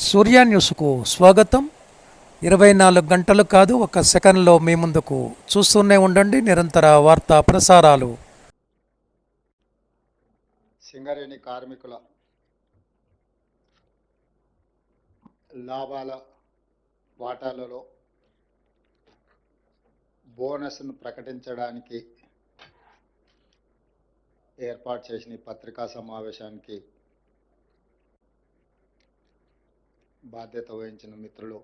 సూర్య న్యూస్కు స్వాగతం. 24 గంటలు కాదు, ఒక సెకండ్లో మీ ముందుకు. చూస్తూనే ఉండండి నిరంతర వార్తా ప్రసారాలు. సింగరేణి కార్మికుల లాభాల వాటాలలో బోనస్ను ప్రకటించడానికి ఏర్పాటు చేసిన ఈ పత్రికా సమావేశానికి బాధ్యత వహించిన మిత్రులు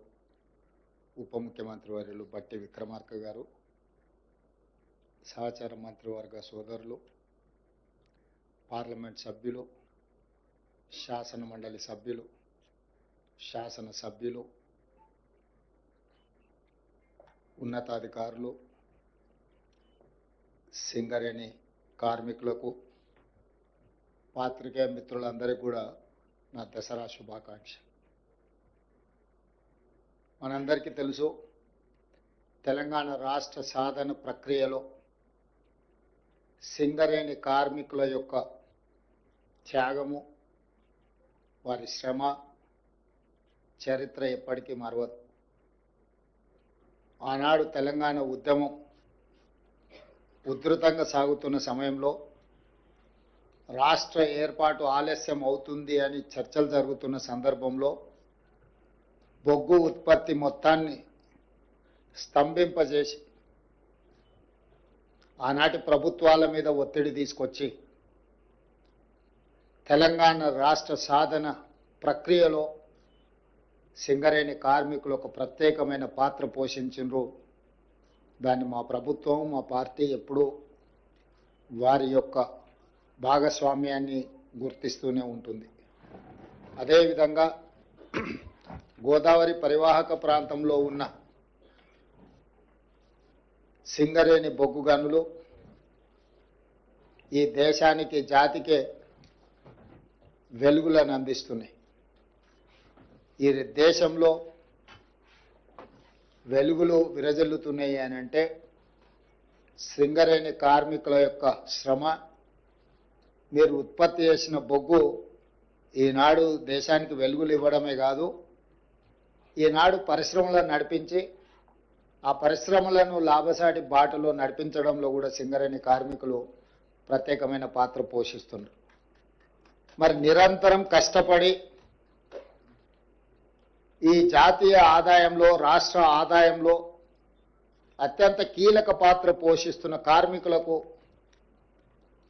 ఉప ముఖ్యమంత్రి వర్యులు బట్టి విక్రమార్క గారు, సహచార మంత్రివర్గ సోదరులు, పార్లమెంట్ సభ్యులు, శాసన మండలి సభ్యులు, శాసన సభ్యులు, ఉన్నతాధికారులు, సింగరేణి కార్మికులకు, పాత్రికేయ మిత్రులందరికీ కూడా నా దసరా శుభాకాంక్ష. మనందరికీ తెలుసు, తెలంగాణ రాష్ట్ర సాధన ప్రక్రియలో సింగరేణి కార్మికుల యొక్క త్యాగము, వారి శ్రమ, చరిత్ర ఎప్పటికీ మరవదు. ఆనాడు తెలంగాణ ఉద్యమం ఉధృతంగా సాగుతున్న సమయంలో రాష్ట్ర ఏర్పాటు ఆలస్యం అవుతుంది అని చర్చలు జరుగుతున్న సందర్భంలో బొగ్గు ఉత్పత్తి మొత్తాన్ని స్తంభింపజేసి ఆనాటి ప్రభుత్వాల మీద ఒత్తిడి తీసుకొచ్చి తెలంగాణ రాష్ట్ర సాధన ప్రక్రియలో సింగరేణి కార్మికులు ఒక ప్రత్యేకమైన పాత్ర పోషించారు. దాన్ని మా ప్రభుత్వం, మా పార్టీ ఎప్పుడూ వారి యొక్క భాగస్వామ్యాన్ని గుర్తిస్తూనే ఉంటుంది. అదేవిధంగా గోదావరి పరివాహక ప్రాంతంలో ఉన్న సింగరేణి బొగ్గు గనులు ఈ దేశానికి, జాతికే వెలుగులను అందిస్తున్నాయి. ఈ దేశంలో వెలుగులు విరజల్లుతున్నాయి అని అంటే సింగరేణి కార్మికుల యొక్క శ్రమ, మీరు ఉత్పత్తి చేసిన బొగ్గు ఈనాడు దేశానికి వెలుగులు ఇవ్వడమే కాదు, ఈనాడు పరిశ్రమలను నడిపించి ఆ పరిశ్రమలను లాభసాటి బాటలో నడిపించడంలో కూడా సింగరేణి కార్మికులు ప్రత్యేకమైన పాత్ర పోషిస్తున్నారు. మరి నిరంతరం కష్టపడి ఈ జాతీయ ఆదాయంలో, రాష్ట్ర ఆదాయంలో అత్యంత కీలక పాత్ర పోషిస్తున్న కార్మికులకు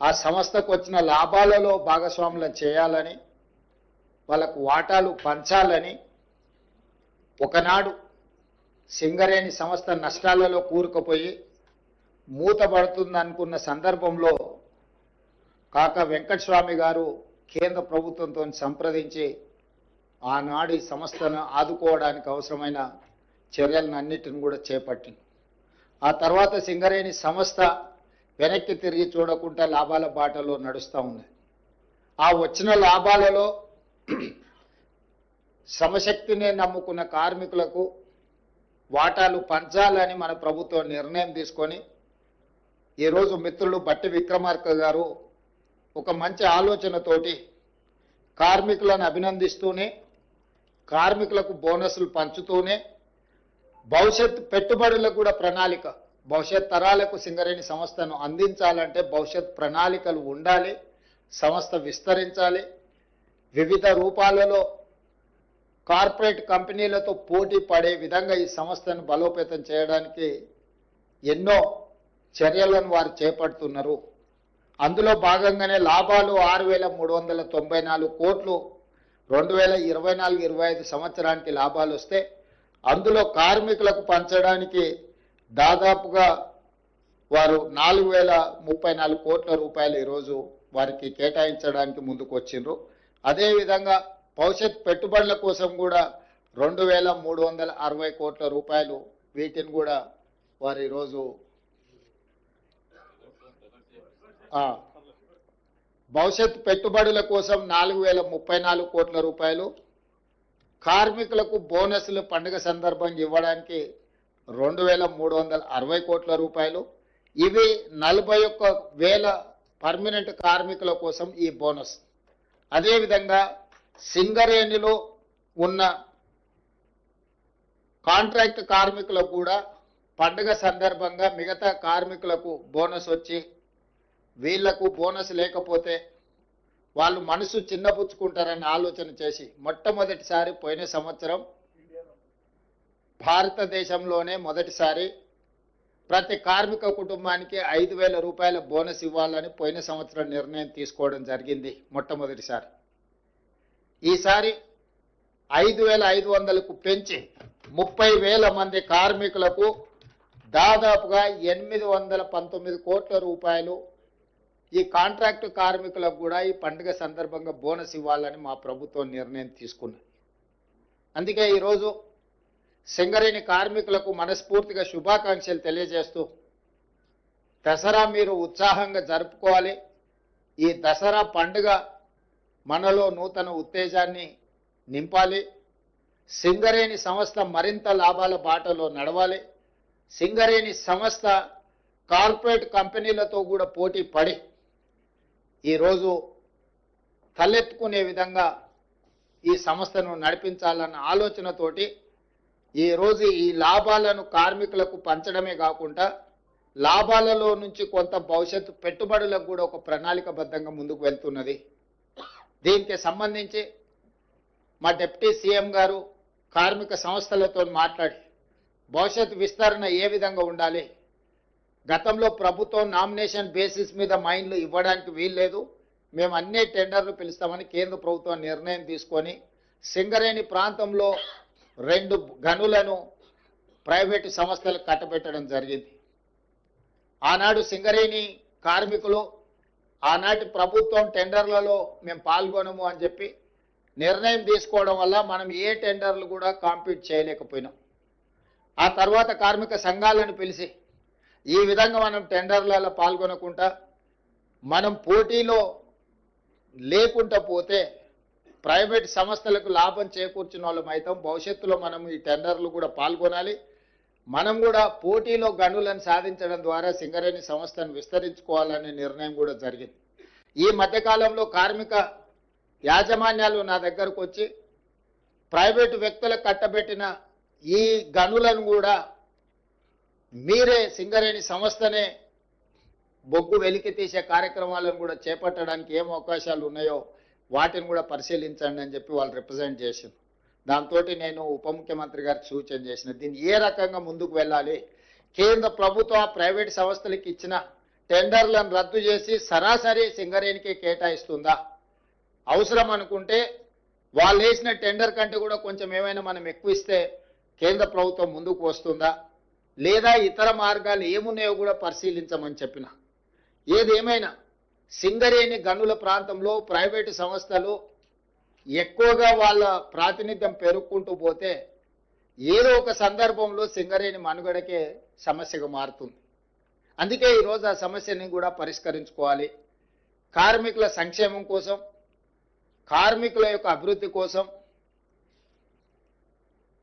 ఆ సంస్థకు వచ్చిన లాభాలలో భాగస్వాములను చేయాలని, వాళ్ళకు వాటాలు పంచాలని, ఒకనాడు సింగరేణి సంస్థ నష్టాలలో కూరుకుపోయి మూతపడుతుంది అనుకున్న సందర్భంలో కాకా వెంకటస్వామి గారు కేంద్ర ప్రభుత్వంతో సంప్రదించి ఆనాడు ఈ సంస్థను ఆదుకోవడానికి అవసరమైన చర్యలను అన్నిటిని కూడా చేపట్టింది. ఆ తర్వాత సింగరేణి సంస్థ వెనక్కి తిరిగి చూడకుండా లాభాల బాటలో నడుస్తూ ఉంది. ఆ వచ్చిన లాభాలలో శ్రమశక్తినే నమ్ముకున్న కార్మికులకు వాటాలు పంచాలని మన ప్రభుత్వం నిర్ణయం తీసుకొని ఈరోజు మిత్రులు బట్టి విక్రమార్క గారు ఒక మంచి ఆలోచనతోటి కార్మికులను అభినందిస్తూనే, కార్మికులకు బోనస్లు పంచుతూనే, భవిష్యత్ పెట్టుబడులకు కూడా ప్రణాళిక, భవిష్యత్ తరాలకు సింగరేణి సంస్థను అందించాలంటే భవిష్యత్ ప్రణాళికలు ఉండాలి, సంస్థ విస్తరించాలి, వివిధ రూపాలలో కార్పొరేట్ కంపెనీలతో పోటీ పడే విధంగా ఈ సంస్థను బలోపేతం చేయడానికి ఎన్నో చర్యలను వారు చేపడుతున్నారు. అందులో భాగంగానే లాభాలు 6,394 కోట్లు 2024-25 సంవత్సరానికి లాభాలు వస్తే అందులో కార్మికులకు పంచడానికి దాదాపుగా వారు 4,034 కోట్ల రూపాయలు ఈరోజు వారికి కేటాయించడానికి ముందుకు వచ్చిండ్రు. అదేవిధంగా భవిష్యత్ పెట్టుబడుల కోసం కూడా 2,360 కోట్ల రూపాయలు, వీటిని కూడా వారు ఈరోజు భవిష్యత్ పెట్టుబడుల కోసం 4,034 కోట్ల రూపాయలు, కార్మికులకు బోనస్లు పండుగ సందర్భంగా ఇవ్వడానికి 2,360 కోట్ల రూపాయలు, ఇవి 41,000 పర్మనెంట్ కార్మికుల కోసం ఈ బోనస్. అదేవిధంగా సింగరేణిలో ఉన్న కాంట్రాక్ట్ కార్మికులకు కూడా పండుగ సందర్భంగా మిగతా కార్మికులకు బోనస్ వచ్చి వీళ్లకు బోనస్ లేకపోతే వాళ్ళు మనసు చిన్నపుచ్చుకుంటారని ఆలోచన చేసి మొట్టమొదటిసారి పోయిన సంవత్సరం భారతదేశంలోనే మొదటిసారి ప్రతి కార్మిక కుటుంబానికి 5,000 రూపాయల బోనస్ ఇవ్వాలని పోయిన సంవత్సరం నిర్ణయం తీసుకోవడం జరిగింది మొట్టమొదటిసారి. ఈసారి 5,500కు పెంచి 30,000 మంది కార్మికులకు దాదాపుగా 819 కోట్ల రూపాయలు ఈ కాంట్రాక్టు కార్మికులకు కూడా ఈ పండుగ సందర్భంగా బోనస్ ఇవ్వాలని మా ప్రభుత్వం నిర్ణయం తీసుకున్నది. అందుకే ఈరోజు సింగరేణి కార్మికులకు మనస్ఫూర్తిగా శుభాకాంక్షలు తెలియజేస్తూ దసరా మీరు ఉత్సాహంగా జరుపుకోవాలి. ఈ దసరా పండుగ మనలో నూతన ఉత్తేజాన్ని నింపాలి. సింగరేణి సంస్థ మరింత లాభాల బాటలో నడవాలి. సింగరేణి సంస్థ కార్పొరేట్ కంపెనీలతో కూడా పోటీ పడి ఈరోజు తలెత్తుకునే విధంగా ఈ సంస్థను నడిపించాలన్న ఆలోచనతోటి ఈరోజు ఈ లాభాలను కార్మికులకు పంచడమే కాకుండా లాభాలలో నుంచి కొంత భవిష్యత్తు పెట్టుబడులకు కూడా ఒక ప్రణాళికబద్ధంగా ముందుకు వెళ్తున్నది. దీనికి సంబంధించి మా డిప్యూటీ సీఎం గారు కార్మిక సంస్థలతో మాట్లాడి భవిష్యత్తు విస్తరణ ఏ విధంగా ఉండాలి, గతంలో ప్రభుత్వం నామినేషన్ బేసిస్ మీద మైన్లు ఇవ్వడానికి వీల్లేదు, మేము అన్ని టెండర్లు పిలుస్తామని కేంద్ర ప్రభుత్వం నిర్ణయం తీసుకొని సింగరేణి ప్రాంతంలో 2 గనులను ప్రైవేటు సంస్థలకు కట్టబెట్టడం జరిగింది. ఆనాడు సింగరేణి కార్మికులు ఆనాటి ప్రభుత్వం టెండర్లలో మేము పాల్గొనము అని చెప్పి నిర్ణయం తీసుకోవడం వల్ల మనం ఏ టెండర్లు కూడా కాంపీట్ చేయలేకపోయినాం. ఆ తర్వాత కార్మిక సంఘాలను పిలిచి ఈ విధంగా మనం టెండర్లలో పాల్గొనకుండా మనం పోటీలో లేకుండా పోతే ప్రైవేట్ సంస్థలకు లాభం చేకూర్చిన వాళ్ళం అవుతాం. భవిష్యత్తులో మనం ఈ టెండర్లు కూడా పాల్గొనాలి. మనం కూడా పోటీలో గనులను సాధించడం ద్వారా సింగరేణి సంస్థను విస్తరించుకోవాలనే నిర్ణయం కూడా జరిగింది. ఈ మధ్యకాలంలో కార్మిక యాజమాన్యాలు నా దగ్గరకు వచ్చి ప్రైవేటు వ్యక్తులకు కట్టబెట్టిన ఈ గనులను కూడా మీరే సింగరేణి సంస్థనే బొగ్గు వెలికి తీసే కార్యక్రమాలను కూడా చేపట్టడానికి ఏం అవకాశాలు ఉన్నాయో వాటిని కూడా పరిశీలించండి అని చెప్పి వాళ్ళు రిప్రజెంట్ చేసింది. దాంతో నేను ఉప ముఖ్యమంత్రి గారికి సూచన చేసిన దీన్ని ఏ రకంగా ముందుకు వెళ్ళాలి, కేంద్ర ప్రభుత్వం ప్రైవేట్ సంస్థలకు ఇచ్చిన టెండర్లను రద్దు చేసి సరాసరి సింగరేణికి కేటాయిస్తుందా, అవసరం అనుకుంటే వాళ్ళు వేసిన టెండర్ కంటే కూడా కొంచెం ఏమైనా మనం ఎక్కువ ఇస్తే కేంద్ర ప్రభుత్వం ముందుకు వస్తుందా, లేదా ఇతర మార్గాలు ఏమున్నాయో కూడా పరిశీలించమని చెప్పిన. ఏదేమైనా సింగరేణి గనుల ప్రాంతంలో ప్రైవేటు సంస్థలు ఎక్కువగా వాళ్ళ ప్రాతినిధ్యం పెరుగుకుంటూ పోతే ఏదో ఒక సందర్భంలో సింగరేణి మనుగడకే సమస్యగా మారుతుంది. అందుకే ఈరోజు ఆ సమస్యని కూడా పరిష్కరించుకోవాలి. కార్మికుల సంక్షేమం కోసం, కార్మికుల యొక్క అభివృద్ధి కోసం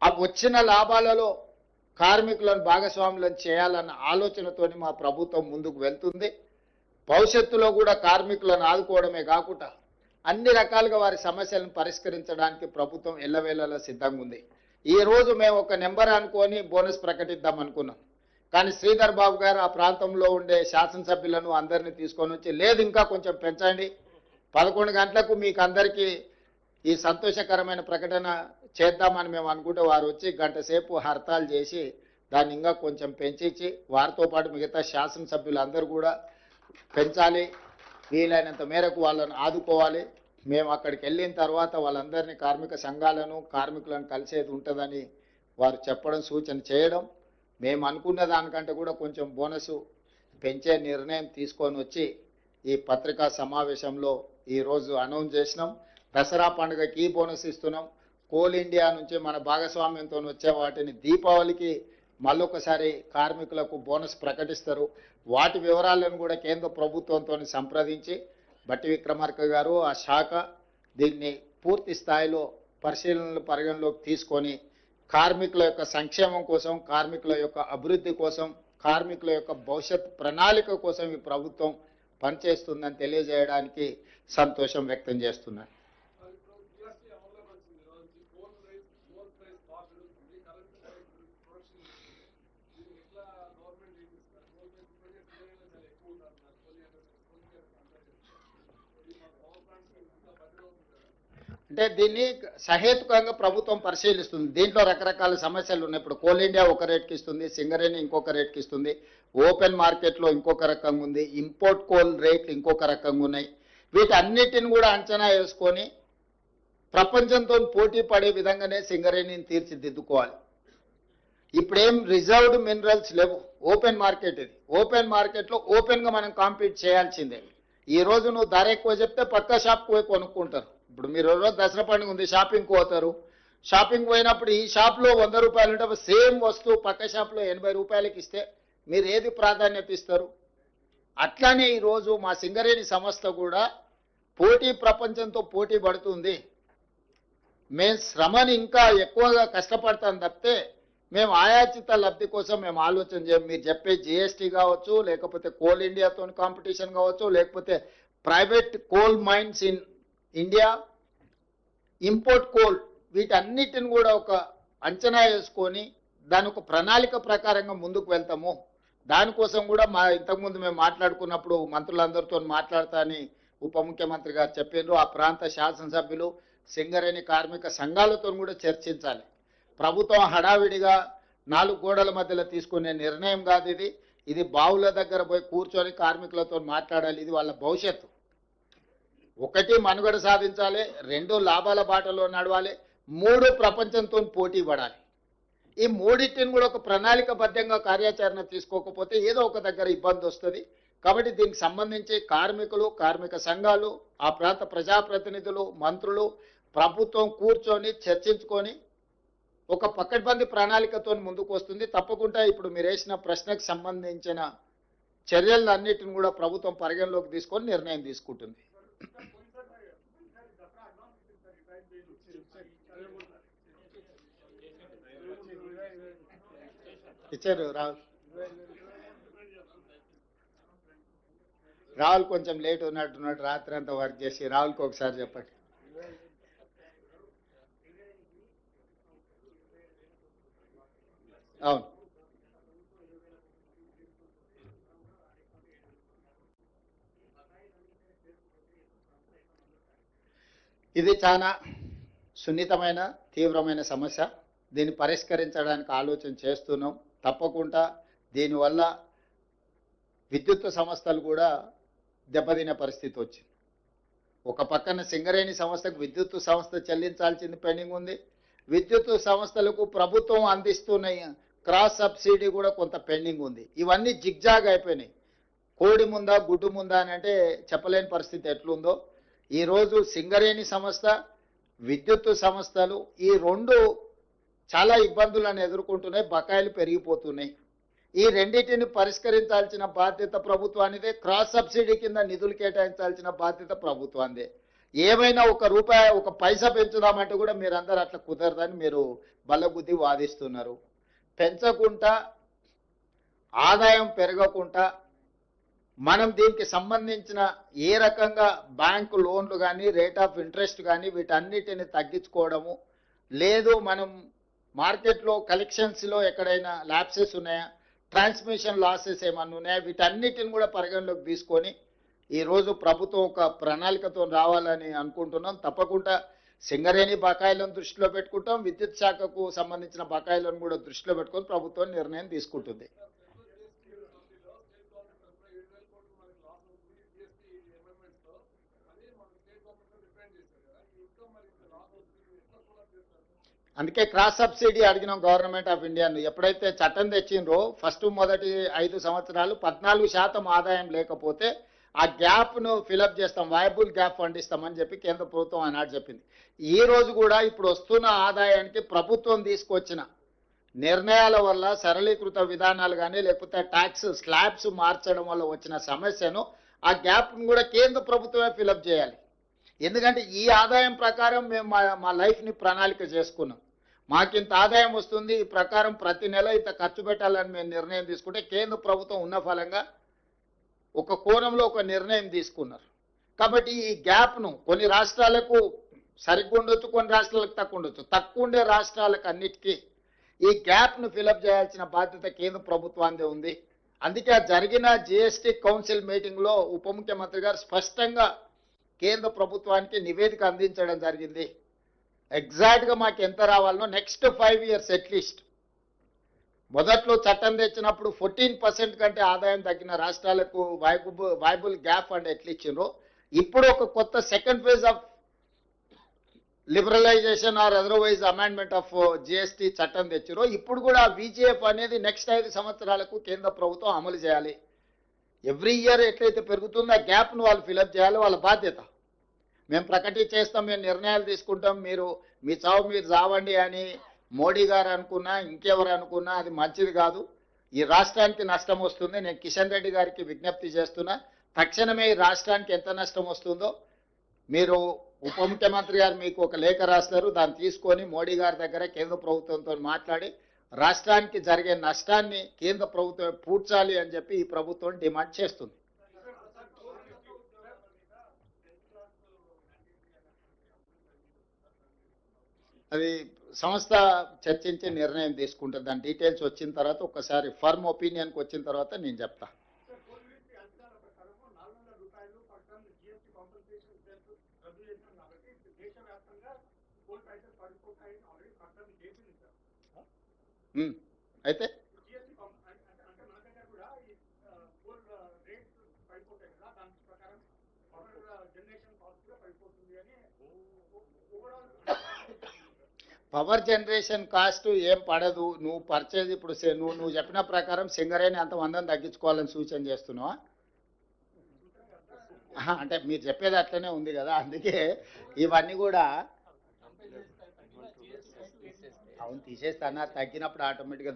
ఆ వచ్చిన లాభాలలో కార్మికులను భాగస్వాములను చేయాలన్న ఆలోచనతోని మా ప్రభుత్వం ముందుకు వెళ్తుంది. భవిష్యత్తులో కూడా కార్మికులను ఆదుకోవడమే కాకుండా అన్ని రకాలుగా వారి సమస్యలను పరిష్కరించడానికి ప్రభుత్వం ఎల్లవేళలా సిద్ధంగా ఉంది. ఈ రోజు మేము ఒక నెంబర్ అనుకొని బోనస్ ప్రకటిద్దాం అనుకున్నాం. కానీ శ్రీధర్ బాబు గారు ఆ ప్రాంతంలో ఉండే శాసనసభ్యులను అందరినీ తీసుకొని వచ్చి లేదు ఇంకా కొంచెం పెంచండి, 11 గంటలకు మీకు అందరికీ ఈ సంతోషకరమైన ప్రకటన చేద్దామని మేము అనుకుంటే వారు వచ్చి గంట సేపు హర్తాలు చేసి దాన్ని ఇంకా కొంచెం పెంచి వారితో పాటు మిగతా శాసనసభ్యులు అందరూ కూడా పెంచాలి, వీలైనంత మేరకు వాళ్ళని ఆదుకోవాలి. మేము అక్కడికి వెళ్ళిన తర్వాత వాళ్ళందరినీ కార్మిక సంఘాలను కార్మికులను కలిసేది ఉంటుందని వారు చెప్పడం సూచన చేయడం, మేము అనుకున్న దానికంటే కూడా కొంచెం బోనసు పెంచే నిర్ణయం తీసుకొని వచ్చి ఈ పత్రికా సమావేశంలో ఈరోజు అనౌన్స్ చేసినాం. దసరా పండుగకి బోనస్ ఇస్తున్నాం. కోల్ ఇండియా నుంచి మన భాగస్వామ్యంతో వచ్చే వాటిని దీపావళికి మళ్ళొకసారి కార్మికులకు బోనస్ ప్రకటిస్తారు. వాటి వివరాలను కూడా కేంద్ర ప్రభుత్వంతో సంప్రదించి బట్టి విక్రమార్క గారు ఆ శాఖ దీన్ని పూర్తి స్థాయిలో పరిగణలోకి తీసుకొని కార్మికుల యొక్క సంక్షేమం కోసం, కార్మికుల యొక్క అభివృద్ధి కోసం, కార్మికుల యొక్క భవిష్యత్ ప్రణాళిక కోసం ఈ ప్రభుత్వం పనిచేస్తుందని తెలియజేయడానికి సంతోషం వ్యక్తం చేస్తున్నాను. అంటే దీన్ని సహేతుకంగా ప్రభుత్వం పరిశీలిస్తుంది. దీంట్లో రకరకాల సమస్యలు ఉన్నాయి. ఇప్పుడు కోల్ ఇండియా ఒక రేట్కి ఇస్తుంది, సింగరేణి ఇంకొక రేట్కి ఇస్తుంది, ఓపెన్ మార్కెట్లో ఇంకొక రకంగా ఉంది, ఇంపోర్ట్ కోల్ రేట్లు ఇంకొక రకంగా ఉన్నాయి. వీటన్నిటిని కూడా అంచనా వేసుకొని ప్రపంచంతో పోటీ పడే విధంగానే సింగరేణిని తీర్చిదిద్దుకోవాలి. ఇప్పుడేం రిజర్వ్డ్ మినరల్స్ లేవు, ఓపెన్ మార్కెట్ ఇది. ఓపెన్ మార్కెట్లో ఓపెన్గా మనం కాంపీట్ చేయాల్సిందే. ఈ రోజు నువ్వు ధర ఎక్కువ చెప్తే పక్క షాప్కి పోయి కొనుక్కుంటారు. ఇప్పుడు మీరు రోజు దసరా పండుగ ఉంది, షాపింగ్ పోతారు. షాపింగ్ పోయినప్పుడు ఈ షాప్లో 100 రూపాయలు ఉంటే సేమ్ వస్తువు పక్క షాప్లో 80 రూపాయలకి ఇస్తే మీరు ఏది ప్రాధాన్యత ఇస్తారు? అట్లానే ఈరోజు మా సింగరేణి సంస్థ కూడా ప్రపంచంతో పోటీ పడుతుంది. మేము శ్రమని ఇంకా ఎక్కువగా కష్టపడతాం తప్పితే మేము ఆయాచిత లబ్ధి కోసం మేము ఆలోచన చేయం. మీరు చెప్పే జిఎస్టీ కావచ్చు, లేకపోతే కోల్ ఇండియాతో కాంపిటీషన్ కావచ్చు, లేకపోతే private coal mines in India, import coal, వీటన్నిటిని కూడా ఒక అంచనా వేసుకొని దాని ఒక ప్రణాళిక ప్రకారంగా ముందుకు వెళ్తాము. దానికోసం కూడా ఇంతకుముందు మేము మాట్లాడుకున్నప్పుడు మంత్రులందరితో మాట్లాడతా అని ఉప ముఖ్యమంత్రి గారు చెప్పారు. ఆ ప్రాంత శాసనసభ్యులు, సింగరేణి కార్మిక సంఘాలతో కూడా చర్చించాలి. ప్రభుత్వం హడావిడిగా 4 గోడల మధ్యలో తీసుకునే నిర్ణయం కాదు ఇది. ఇది బావుల దగ్గర పోయి కూర్చొని కార్మికులతో మాట్లాడాలి. ఇది వాళ్ళ భవిష్యత్తు. 1 మనుగడ సాధించాలి, 2 లాభాల బాటలో నడవాలి, 3 ప్రపంచంతో పోటీ పడాలి. ఈ మూడింటిని కూడా ఒక ప్రణాళికబద్ధంగా కార్యాచరణ తీసుకోకపోతే ఏదో ఒక దగ్గర ఇబ్బంది వస్తుంది. కాబట్టి దీనికి సంబంధించి కార్మికులు, కార్మిక సంఘాలు, ఆ ప్రాంత ప్రజాప్రతినిధులు, మంత్రులు, ప్రభుత్వం కూర్చొని చర్చించుకొని ఒక పకడ్బందీ ప్రణాళికతో ముందుకు వస్తుంది. తప్పకుండా ఇప్పుడు మీరు వేసిన ప్రశ్నకు సంబంధించిన చర్యలన్నిటిని కూడా ప్రభుత్వం పరిగణలోకి తీసుకొని నిర్ణయం తీసుకుంటుంది. ఇచ్చారు రాహుల్ కొంచెం లేట్ ఉన్నట్టున్నాడు, రాత్రి అంతా వర్క్ చేసి. రాహుల్కి ఒకసారి చెప్పండి. అవును, ఇది చాలా సున్నితమైన తీవ్రమైన సమస్య. దీన్ని పరిష్కరించడానికి ఆలోచన చేస్తున్నాం. తప్పకుండా దీనివల్ల విద్యుత్ సంస్థలు కూడా దెబ్బతినే పరిస్థితి వచ్చింది. ఒక పక్కన సింగరేణి సంస్థకు విద్యుత్ సంస్థ చెల్లించాల్సింది పెండింగ్ ఉంది. విద్యుత్ సంస్థలకు ప్రభుత్వం అందిస్తున్న క్రాస్ సబ్సిడీ కూడా కొంత పెండింగ్ ఉంది. ఇవన్నీ జిగ్జాగ్ అయిపోయినాయి. కోడి ముందా గుడ్డు ముందా అని అంటే చెప్పలేని పరిస్థితి ఎట్లుందో. ఈరోజు సింగరేణి సంస్థ, విద్యుత్ సంస్థలు ఈ 2 చాలా ఇబ్బందులను ఎదుర్కొంటున్నాయి, బకాయిలు పెరిగిపోతున్నాయి. ఈ రెండింటిని పరిష్కరించాల్సిన బాధ్యత ప్రభుత్వానిదే. క్రాస్ సబ్సిడీ కింద నిధులు కేటాయించాల్సిన బాధ్యత ప్రభుత్వానిదే. ఏమైనా 1 రూపాయి 1 పైసా పెంచుదామంటే కూడా మీరందరూ అట్లా కుదరదని మీరు బల్లబుద్ధి వాదిస్తున్నారు. పెంచకుండా, ఆదాయం పెరగకుండా మనం దీనికి సంబంధించిన ఏ రకంగా బ్యాంకు లోన్లు కానీ, రేట్ ఆఫ్ ఇంట్రెస్ట్ కానీ వీటన్నిటిని తగ్గించుకోవడము లేదు. మనం మార్కెట్లో కలెక్షన్స్లో ఎక్కడైనా ల్యాప్సెస్ ఉన్నాయా, ట్రాన్స్మిషన్ లాసెస్ ఏమన్నా ఉన్నాయా, వీటన్నిటిని కూడా పరిగణలోకి తీసుకొని ఈరోజు ప్రభుత్వం ఒక ప్రణాళికతో రావాలని అనుకుంటున్నాం. తప్పకుండా సింగరేణి బకాయిలను దృష్టిలో పెట్టుకుంటాం, విద్యుత్ శాఖకు సంబంధించిన బకాయిలను కూడా దృష్టిలో పెట్టుకొని ప్రభుత్వం నిర్ణయం తీసుకుంటుంది. అందుకే క్రాస్ సబ్సిడీ అడిగినాం గవర్నమెంట్ ఆఫ్ ఇండియాను. ఎప్పుడైతే చట్టం తెచ్చిండ్రో మొదటి 5 సంవత్సరాలు 14% ఆదాయం లేకపోతే ఆ గ్యాప్ను ఫిలప్ చేస్తాం, వయబుల్ గ్యాప్ ఫండ్ ఇస్తామని చెప్పి కేంద్ర ప్రభుత్వం ఆనాడు చెప్పింది. ఈ రోజు కూడా ఇప్పుడు వస్తున్న ఆదాయానికి ప్రభుత్వం తీసుకొచ్చిన నిర్ణయాల వల్ల, సరళీకృత విధానాలు కానీ లేకపోతే ట్యాక్స్ స్లాబ్స్ మార్చడం వల్ల వచ్చిన సమస్యను, ఆ గ్యాప్ను కూడా కేంద్ర ప్రభుత్వమే ఫిలప్ చేయాలి. ఎందుకంటే ఈ ఆదాయం ప్రకారం మేము మా లైఫ్ని ప్రణాళిక చేసుకున్నాం. మాకింత ఆదాయం వస్తుంది, ఈ ప్రకారం ప్రతి నెల ఇంత ఖర్చు పెట్టాలని మేము నిర్ణయం తీసుకుంటే కేంద్ర ప్రభుత్వం ఉన్న ఫలంగా ఒక కోణంలో ఒక నిర్ణయం తీసుకున్నారు. కాబట్టి ఈ గ్యాప్ను కొన్ని రాష్ట్రాలకు సరిగ్గా ఉండొచ్చు, కొన్ని రాష్ట్రాలకు తక్కువ ఉండొచ్చు. తక్కువ ఉండే రాష్ట్రాలకు అన్నిటికీ ఈ గ్యాప్ను ఫిలప్ చేయాల్సిన బాధ్యత కేంద్ర ప్రభుత్వానిదే ఉంది. అందుకే జరిగిన జిఎస్టీ కౌన్సిల్ మీటింగ్లో ఉప ముఖ్యమంత్రి గారు స్పష్టంగా కేంద్ర ప్రభుత్వానికి నివేదిక అందించడం జరిగింది. ఎగ్జాక్ట్గా మాకు ఎంత రావాలనో నెక్స్ట్ 5 ఇయర్స్ అట్లీస్ట్. మొదట్లో చట్టం తెచ్చినప్పుడు 14% కంటే ఆదాయం తగ్గిన రాష్ట్రాలకు వైబుల్ గ్యాప్ ఫండ్ ఎట్లా ఇచ్చిండ్రో, ఇప్పుడు ఒక కొత్త second phase of liberalisation or otherwise amendment of GST చట్టం తెచ్చిరో, ఇప్పుడు కూడా విజిఎఫ్ అనేది నెక్స్ట్ 5 సంవత్సరాలకు కేంద్ర ప్రభుత్వం అమలు చేయాలి. ఎవ్రీ ఇయర్ ఎట్లయితే పెరుగుతుందో ఆ గ్యాప్ను వాళ్ళు ఫిలప్ చేయాలి, వాళ్ళ బాధ్యత. మేము ప్రకటించేస్తాం, మేము నిర్ణయాలు తీసుకుంటాం, మీరు మీ చావు మీరు చావండి అని మోడీ గారు అనుకున్నా ఇంకెవరు అనుకున్నా అది మంచిది కాదు. ఈ రాష్ట్రానికి నష్టం వస్తుంది. నేను కిషన్ రెడ్డి గారికి విజ్ఞప్తి చేస్తున్నా, తక్షణమే ఈ రాష్ట్రానికి ఎంత నష్టం వస్తుందో మీరు ఉప ముఖ్యమంత్రి గారు మీకు ఒక లేఖ రాస్తారు, దాన్ని తీసుకొని మోడీ గారి దగ్గర కేంద్ర ప్రభుత్వంతో మాట్లాడి రాష్ట్రానికి జరిగే నష్టాన్ని కేంద్ర ప్రభుత్వం పూడ్చాలి అని చెప్పి ఈ ప్రభుత్వం డిమాండ్ చేస్తుంది. అది సంస్థ చర్చించి నిర్ణయం తీసుకుంటుంది. దాని డీటెయిల్స్ వచ్చిన తర్వాత ఒకసారి ఫర్మ్ ఒపీనియన్కి వచ్చిన తర్వాత నేను చెప్తా. అయితే పవర్ జనరేషన్ కాస్ట్ ఏం పడదు. నువ్వు పర్చేజ్ ఇప్పుడు నువ్వు చెప్పిన ప్రకారం సింగరేణి అంత మందని తగ్గించుకోవాలని సూచన చేస్తున్నావా? అంటే మీరు చెప్పేది అట్లనే ఉంది కదా, అందుకే ఇవన్నీ కూడా అవును తీసేస్తానా, తగ్గినప్పుడు ఆటోమేటిక్గా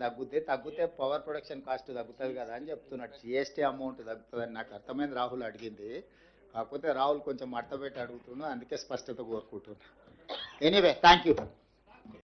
తగ్గితే పవర్ ప్రొడక్షన్ కాస్ట్ తగ్గుతుంది కదా అని చెప్తున్నాడు. జిఎస్టీ అమౌంట్ తగ్గుతుందని నాకు అర్థమైంది. రాహుల్ అడిగింది, కాకపోతే రాహుల్ కొంచెం మడతపెట్టి అడుగుతున్నా, అందుకే స్పష్టత కోరుకుంటున్నా. Anyway thank you.